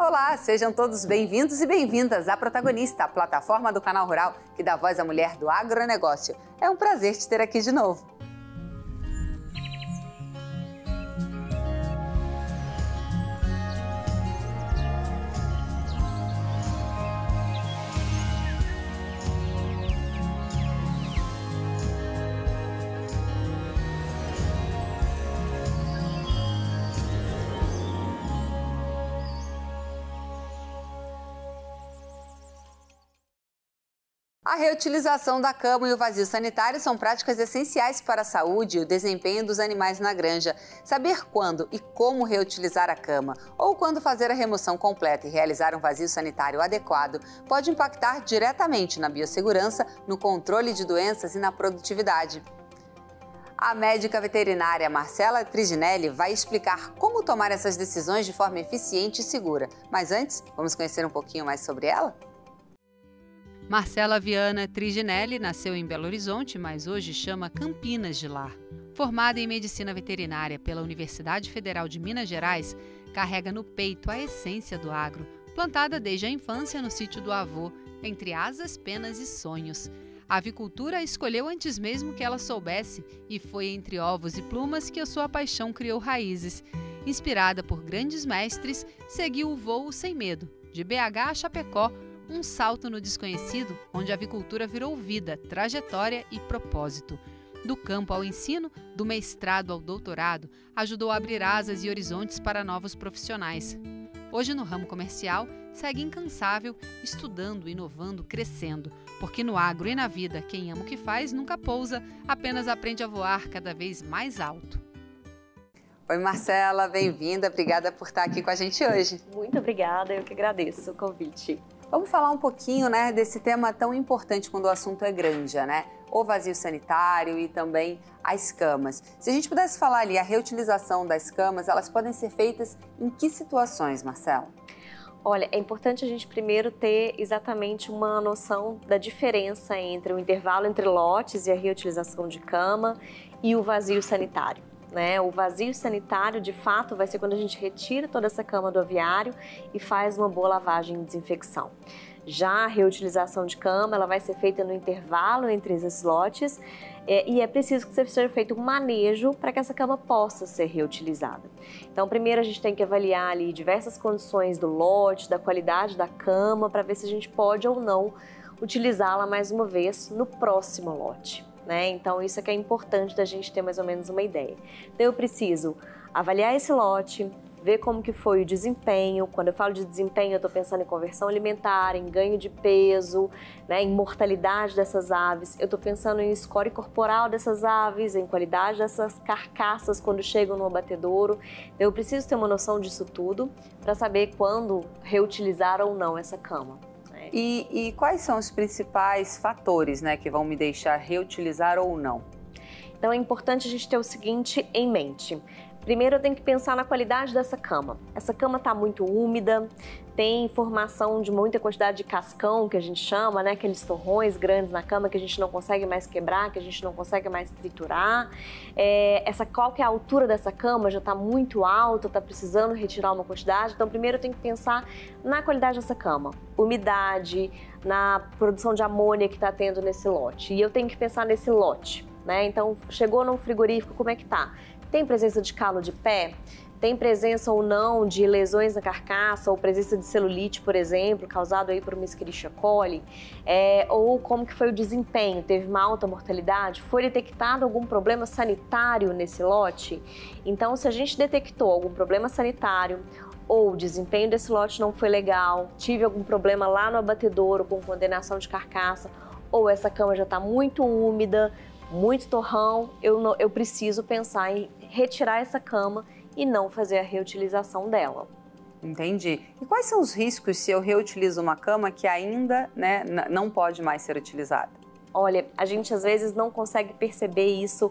Olá, sejam todos bem-vindos e bem-vindas à Protagonista, a plataforma do Canal Rural que dá voz à mulher do agronegócio. É um prazer te ter aqui de novo. A reutilização da cama e o vazio sanitário são práticas essenciais para a saúde e o desempenho dos animais na granja. Saber quando e como reutilizar a cama, ou quando fazer a remoção completa e realizar um vazio sanitário adequado, pode impactar diretamente na biossegurança, no controle de doenças e na produtividade. A médica veterinária Marcela Triginelli vai explicar como tomar essas decisões de forma eficiente e segura. Mas antes, vamos conhecer um pouquinho mais sobre ela? Marcela Viana Triginelli nasceu em Belo Horizonte, mas hoje chama Campinas de lar. Formada em Medicina Veterinária pela Universidade Federal de Minas Gerais, carrega no peito a essência do agro, plantada desde a infância no sítio do avô, entre asas, penas e sonhos. A avicultura a escolheu antes mesmo que ela soubesse e foi entre ovos e plumas que a sua paixão criou raízes. Inspirada por grandes mestres, seguiu o voo sem medo, de BH a Chapecó, um salto no desconhecido, onde a avicultura virou vida, trajetória e propósito. Do campo ao ensino, do mestrado ao doutorado, ajudou a abrir asas e horizontes para novos profissionais. Hoje, no ramo comercial, segue incansável, estudando, inovando, crescendo, porque no agro e na vida, quem ama o que faz nunca pousa, apenas aprende a voar cada vez mais alto. Oi, Marcela, bem-vinda, obrigada por estar aqui com a gente hoje. Muito obrigada, eu que agradeço o convite. Vamos falar um pouquinho, desse tema tão importante quando o assunto é granja, O vazio sanitário e também as camas. Se a gente pudesse falar ali, a reutilização das camas, elas podem ser feitas em que situações, Marcela? Olha, é importante a gente primeiro ter exatamente uma noção da diferença entre o intervalo entre lotes e a reutilização de cama e o vazio sanitário. O vazio sanitário, de fato, vai ser quando a gente retira toda essa cama do aviário e faz uma boa lavagem e desinfecção. Já a reutilização de cama, ela vai ser feita no intervalo entre esses lotes e é preciso que seja feito um manejo para que essa cama possa ser reutilizada. Então, primeiro a gente tem que avaliar ali diversas condições do lote, da qualidade da cama, para ver se a gente pode ou não utilizá-la mais uma vez no próximo lote. Então, isso é que é importante da gente ter mais ou menos uma ideia. Então, eu preciso avaliar esse lote, ver como que foi o desempenho. Quando eu falo de desempenho, eu estou pensando em conversão alimentar, em ganho de peso, em mortalidade dessas aves. Eu estou pensando em score corporal dessas aves, em qualidade dessas carcaças quando chegam no abatedouro. Então, eu preciso ter uma noção disso tudo para saber quando reutilizar ou não essa cama. E quais são os principais fatores, que vão me deixar reutilizar ou não? Então é importante a gente ter o seguinte em mente. Primeiro eu tenho que pensar na qualidade dessa cama. Essa cama está muito úmida, tem formação de muita quantidade de cascão, que a gente chama, aqueles torrões grandes na cama que a gente não consegue mais quebrar, que a gente não consegue mais triturar. Qual que é a altura dessa cama? Já está muito alta, está precisando retirar uma quantidade. Então primeiro eu tenho que pensar na qualidade dessa cama, umidade, na produção de amônia que está tendo nesse lote. E eu tenho que pensar nesse lote, Então chegou num frigorífico, como é que tá? Tem presença de calo de pé? Tem presença ou não de lesões na carcaça ou presença de celulite, por exemplo, causado aí por uma Escherichia coli? Ou como que foi o desempenho? Teve uma alta mortalidade? Foi detectado algum problema sanitário nesse lote? Então, se a gente detectou algum problema sanitário ou o desempenho desse lote não foi legal, tive algum problema lá no abatedouro com condenação de carcaça, ou essa cama já está muito úmida, muito torrão, eu preciso pensar em retirar essa cama e não fazer a reutilização dela. Entendi. E quais são os riscos se eu reutilizo uma cama que ainda não pode mais ser utilizada? Olha, a gente às vezes não consegue perceber isso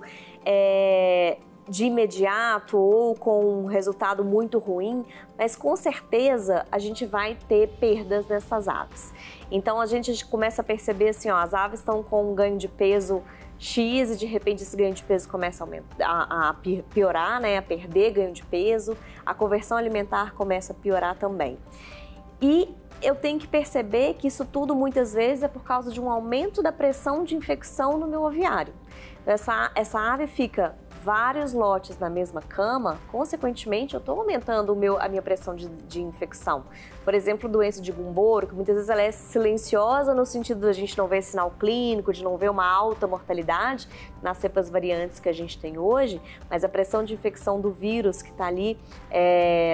de imediato ou com um resultado muito ruim, mas com certeza a gente vai ter perdas nessas aves. Então a gente começa a perceber assim, as aves estão com um ganho de peso X e de repente esse ganho de peso começa a piorar, né? A perder ganho de peso, a conversão alimentar começa a piorar também. E eu tenho que perceber que isso tudo muitas vezes é por causa de um aumento da pressão de infecção no meu ovário. Essa ave fica vários lotes na mesma cama, consequentemente eu estou aumentando a minha pressão de infecção. Por exemplo, doença de Gumboro, que muitas vezes ela é silenciosa no sentido de a gente não ver sinal clínico, de não ver uma alta mortalidade nas cepas variantes que a gente tem hoje, mas a pressão de infecção do vírus que está ali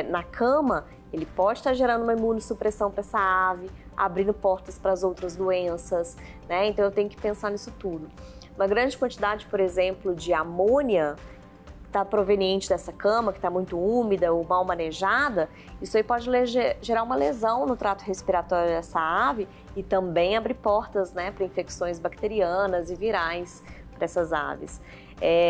na cama, ele pode estar gerando uma imunossupressão para essa ave, abrindo portas para as outras doenças, né? Então eu tenho que pensar nisso tudo. Uma grande quantidade, por exemplo, de amônia está proveniente dessa cama, que está muito úmida ou mal manejada, isso aí pode gerar uma lesão no trato respiratório dessa ave e também abrir portas, né, para infecções bacterianas e virais para essas aves.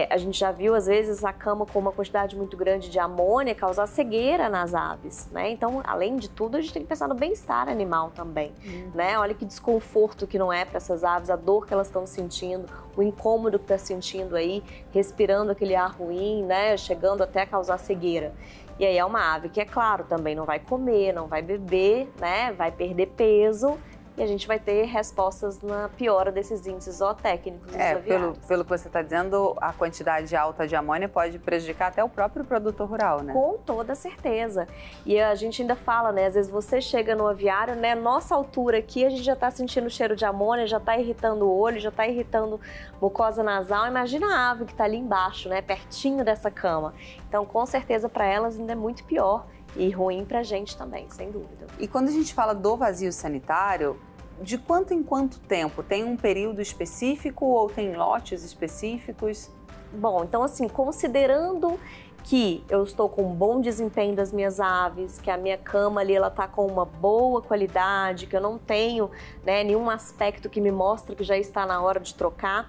A gente já viu, às vezes, a cama com uma quantidade muito grande de amônia causar cegueira nas aves, né? Então, além de tudo, a gente tem que pensar no bem-estar animal também, né? Olha que desconforto que não é para essas aves, a dor que elas estão sentindo, o incômodo que está sentindo aí, respirando aquele ar ruim, né? Chegando até a causar cegueira. E aí é uma ave que, é claro, também não vai comer, não vai beber, né? Vai perder peso. E a gente vai ter respostas na piora desses índices zootécnicos dos aviários. Pelo que você está dizendo, a quantidade alta de amônia pode prejudicar até o próprio produtor rural, né? Com toda certeza. E a gente ainda fala, né? Às vezes você chega no aviário, né? Nossa altura aqui, a gente já está sentindo o cheiro de amônia, já está irritando o olho, já está irritando mucosa nasal. Imagina a ave que está ali embaixo, né? Pertinho dessa cama. Então, com certeza, para elas ainda é muito pior. E ruim para a gente também, sem dúvida. E quando a gente fala do vazio sanitário, de quanto em quanto tempo? Tem um período específico ou tem lotes específicos? Bom, então assim, considerando que eu estou com um bom desempenho das minhas aves, que a minha cama ali ela está com uma boa qualidade, que eu não tenho, né, nenhum aspecto que me mostre que já está na hora de trocar.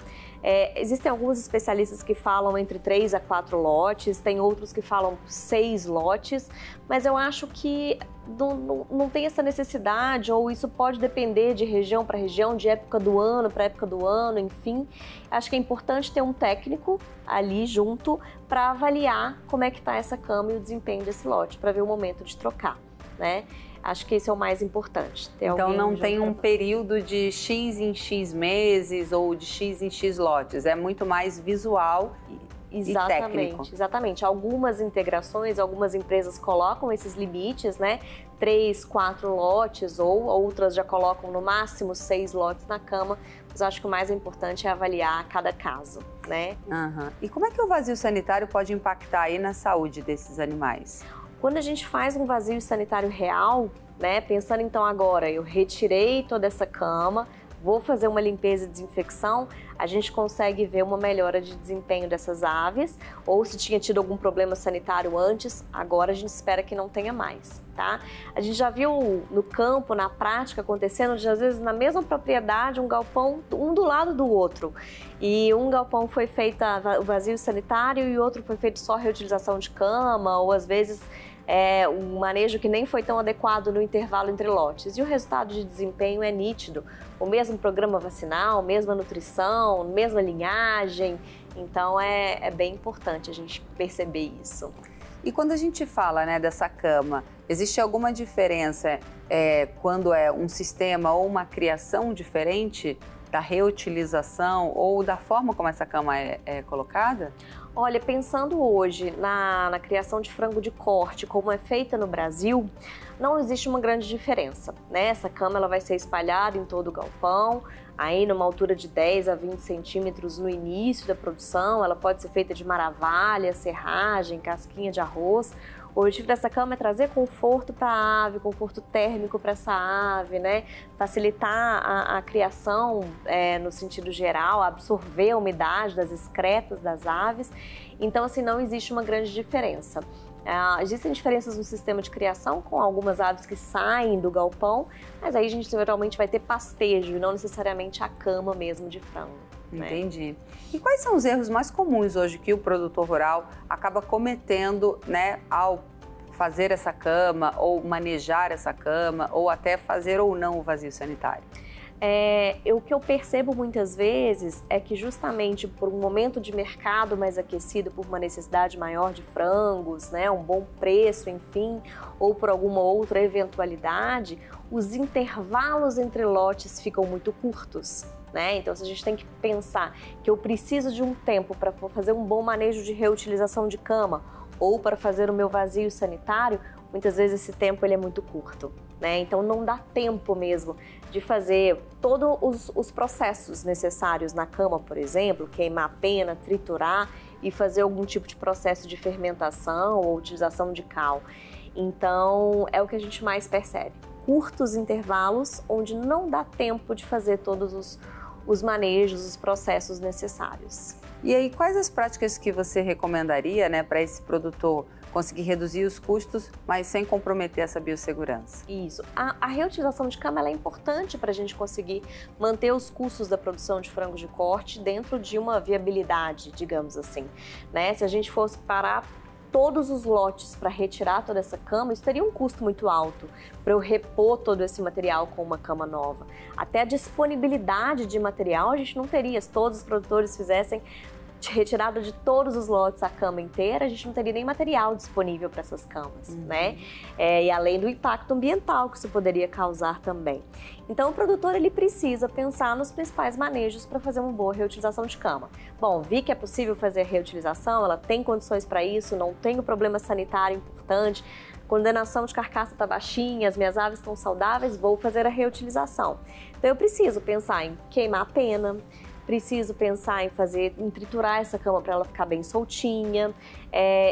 Existem alguns especialistas que falam entre 3 a 4 lotes, tem outros que falam 6 lotes, mas eu acho que não tem essa necessidade, ou isso pode depender de região para região, de época do ano para época do ano, enfim. Acho que é importante ter um técnico ali junto para avaliar como é que está essa cama e o desempenho desse lote, para ver o momento de trocar, né? Acho que esse é o mais importante. Então não tem um período de X em X meses ou de X em X lotes, é muito mais visual e técnico. Exatamente. Algumas integrações, algumas empresas colocam esses limites, né? 3, 4 lotes, ou outras já colocam no máximo 6 lotes na cama, mas acho que o mais importante é avaliar cada caso, né? E como é que o vazio sanitário pode impactar aí na saúde desses animais? Quando a gente faz um vazio sanitário real, né, pensando então agora, eu retirei toda essa cama, vou fazer uma limpeza e desinfecção, a gente consegue ver uma melhora de desempenho dessas aves, ou se tinha tido algum problema sanitário antes, agora a gente espera que não tenha mais, tá? A gente já viu no campo, na prática, acontecendo de às vezes na mesma propriedade, um galpão, um do lado do outro. E um galpão foi feito o vazio sanitário e o outro foi feito só reutilização de cama, ou às vezes um manejo que nem foi tão adequado no intervalo entre lotes. E o resultado de desempenho é nítido. O mesmo programa vacinal, mesma nutrição, mesma linhagem. Então é bem importante a gente perceber isso. E quando a gente fala, né, dessa cama, existe alguma diferença quando é um sistema ou uma criação diferente da reutilização ou da forma como essa cama é colocada? Olha, pensando hoje na criação de frango de corte, como é feita no Brasil, não existe uma grande diferença, né? Essa cama ela vai ser espalhada em todo o galpão, aí numa altura de 10 a 20 centímetros no início da produção, ela pode ser feita de maravalha, serragem, casquinha de arroz. O objetivo dessa cama é trazer conforto para a ave, conforto térmico para essa ave, né? Facilitar a criação no sentido geral, absorver a umidade das excretas das aves. Então, assim, não existe uma grande diferença. Existem diferenças no sistema de criação com algumas aves que saem do galpão, mas aí a gente geralmente vai ter pastejo e não necessariamente a cama mesmo de frango. Entendi. E quais são os erros mais comuns hoje que o produtor rural acaba cometendo, né, ao fazer essa cama ou manejar essa cama ou até fazer ou não o vazio sanitário? O que eu percebo muitas vezes é que justamente por um momento de mercado mais aquecido, por uma necessidade maior de frangos, né, um bom preço, enfim, ou por alguma outra eventualidade, os intervalos entre lotes ficam muito curtos. Né? Então, se a gente tem que pensar que eu preciso de um tempo para fazer um bom manejo de reutilização de cama ou para fazer o meu vazio sanitário, muitas vezes esse tempo ele é muito curto. Né? Então, não dá tempo mesmo de fazer todos os processos necessários na cama, por exemplo, queimar a pena, triturar e fazer algum tipo de processo de fermentação ou utilização de cal. Então, é o que a gente mais percebe. Curtos intervalos onde não dá tempo de fazer todos os manejos, os processos necessários. E aí, quais as práticas que você recomendaria, né, para esse produtor conseguir reduzir os custos, mas sem comprometer essa biossegurança? Isso. A reutilização de cama ela é importante para a gente conseguir manter os custos da produção de frangos de corte dentro de uma viabilidade, digamos assim. Né? Se a gente fosse parar todos os lotes para retirar toda essa cama, isso teria um custo muito alto para eu repor todo esse material com uma cama nova. Até a disponibilidade de material a gente não teria. Se todos os produtores fizessem retirada de todos os lotes a cama inteira, a gente não teria nem material disponível para essas camas, né? E além do impacto ambiental que isso poderia causar também. Então, o produtor ele precisa pensar nos principais manejos para fazer uma boa reutilização de cama. Bom, vi que é possível fazer a reutilização, ela tem condições para isso, não tem um problema sanitário importante, condenação de carcaça está baixinha, as minhas aves estão saudáveis, vou fazer a reutilização. Então, eu preciso pensar em queimar a pena, preciso pensar em triturar essa cama para ela ficar bem soltinha.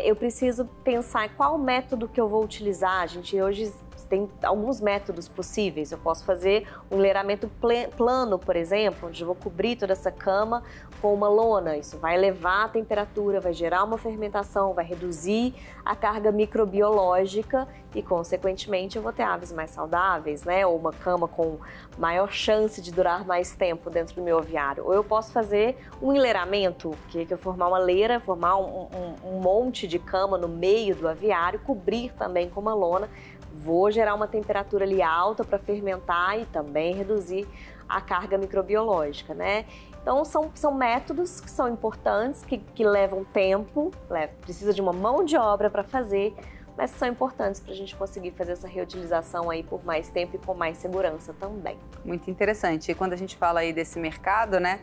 Eu preciso pensar em qual método que eu vou utilizar. A gente hoje tem alguns métodos possíveis. Eu posso fazer um enleiramento plano, por exemplo, onde eu vou cobrir toda essa cama com uma lona. Isso vai elevar a temperatura, vai gerar uma fermentação, vai reduzir a carga microbiológica e, consequentemente, eu vou ter aves mais saudáveis, né? Ou uma cama com maior chance de durar mais tempo dentro do meu aviário. Ou eu posso fazer um enleiramento, que é formar uma leira, formar um monte de cama no meio do aviário, cobrir também com uma lona. Vou gerar uma temperatura ali alta para fermentar e também reduzir a carga microbiológica, né? Então, são métodos que são importantes, que levam tempo, precisa de uma mão de obra para fazer, mas são importantes para a gente conseguir fazer essa reutilização aí por mais tempo e com mais segurança também. Muito interessante. E quando a gente fala aí desse mercado, né?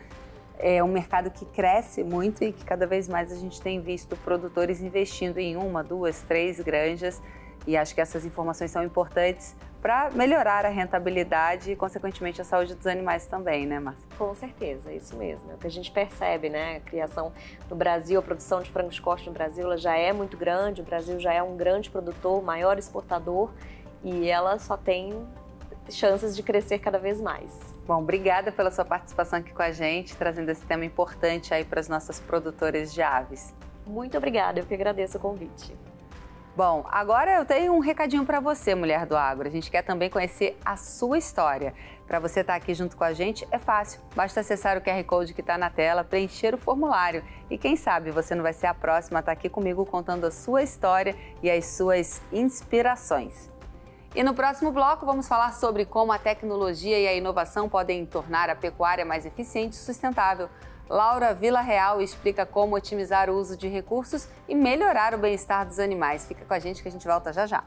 É um mercado que cresce muito e que cada vez mais a gente tem visto produtores investindo em 1, 2, 3 granjas. E acho que essas informações são importantes para melhorar a rentabilidade e, consequentemente, a saúde dos animais também, né, Márcia? Com certeza, é isso mesmo. É o que a gente percebe, né? A criação no Brasil, a produção de frangos de corte no Brasil, ela já é muito grande, o Brasil já é um grande produtor, maior exportador, e ela só tem chances de crescer cada vez mais. Bom, obrigada pela sua participação aqui com a gente, trazendo esse tema importante aí para as nossas produtoras de aves. Muito obrigada, eu que agradeço o convite. Bom, agora eu tenho um recadinho para você, mulher do agro. A gente quer também conhecer a sua história. Para você estar aqui junto com a gente é fácil. Basta acessar o QR Code que está na tela, preencher o formulário. E quem sabe você não vai ser a próxima a estar aqui comigo contando a sua história e as suas inspirações. E no próximo bloco vamos falar sobre como a tecnologia e a inovação podem tornar a pecuária mais eficiente e sustentável. Laura Villarreal explica como otimizar o uso de recursos e melhorar o bem-estar dos animais. Fica com a gente que a gente volta já já.